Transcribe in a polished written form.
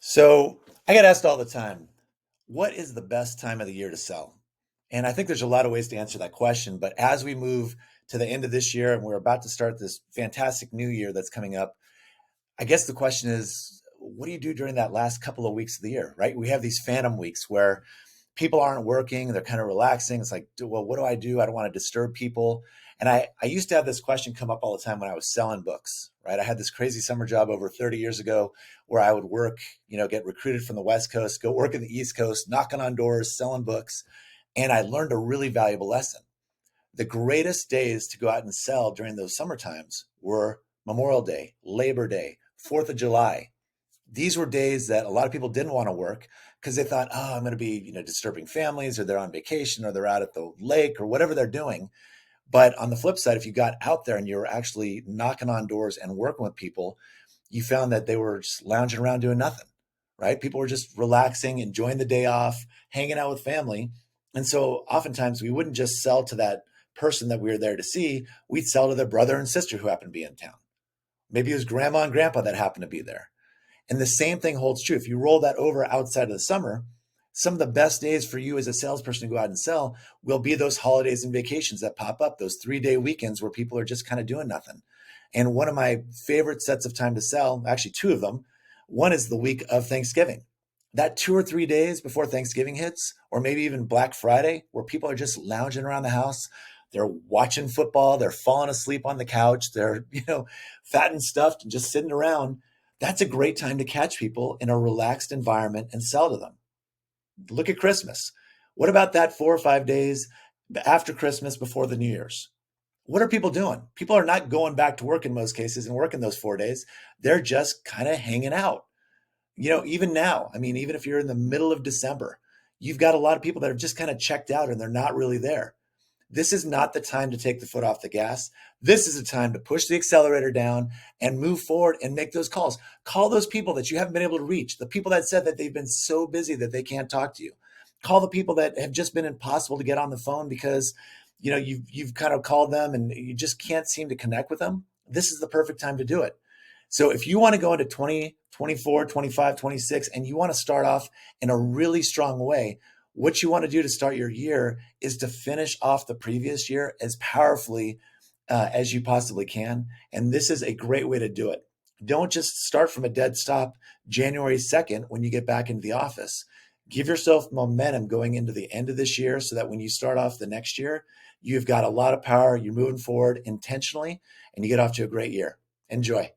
So I get asked all the time, what is the best time of the year to sell? And I think there's a lot of ways to answer that question. But as we move to the end of this year and we're about to start this fantastic new year that's coming up, I guess the question is, what do you do during that last couple of weeks of the year, right? We have these phantom weeks where people aren't working, they're kind of relaxing. It's like, well, what do I do? I don't want to disturb people. And I used to have this question come up all the time when I was selling books, right? I had this crazy summer job over 30 years ago where I would work, get recruited from the West Coast, go work in the East Coast, knocking on doors, selling books. And I learned a really valuable lesson. The greatest days to go out and sell during those summer times were Memorial Day, Labor Day, 4th of July. These were days that a lot of people didn't want to work because they thought, oh, I'm going to be, disturbing families, or they're on vacation, or they're out at the lake, or whatever they're doing. But on the flip side, if you got out there and you were actually knocking on doors and working with people, you found that they were just lounging around doing nothing, right? People were just relaxing, enjoying the day off, hanging out with family. And so oftentimes we wouldn't just sell to that person that we were there to see, we'd sell to their brother and sister who happened to be in town. Maybe it was grandma and grandpa that happened to be there. And the same thing holds true. If you roll that over outside of the summer, some of the best days for you as a salesperson to go out and sell will be those holidays and vacations that pop up, those 3-day weekends where people are just kind of doing nothing. And one of my favorite sets of time to sell, actually two of them, one is the week of Thanksgiving. That 2 or 3 days before Thanksgiving hits, or maybe even Black Friday, where people are just lounging around the house, they're watching football, they're falling asleep on the couch, they're, fat and stuffed and just sitting around. That's a great time to catch people in a relaxed environment and sell to them. Look at Christmas. What about that 4 or 5 days after Christmas before the New Year's? What are people doing? People are not going back to work in most cases and working those 4 days. They're just kind of hanging out. Even now, I mean, even if you're in the middle of December, you've got a lot of people that have just kind of checked out and they're not really there. This is not the time to take the foot off the gas. This is a time to push the accelerator down and move forward and make those calls. Call those people that you haven't been able to reach, the people that said that they've been so busy that they can't talk to you. Call the people that have just been impossible to get on the phone because you've kind of called them and you just can't seem to connect with them. This is the perfect time to do it. So if you want to go into 20, 24, 25, 26, and you want to start off in a really strong way, what you want to do to start your year is to finish off the previous year as powerfully as you possibly can. And this is a great way to do it. Don't just start from a dead stop January 2nd when you get back into the office. Give yourself momentum going into the end of this year so that when you start off the next year, you've got a lot of power, you're moving forward intentionally, and you get off to a great year. Enjoy.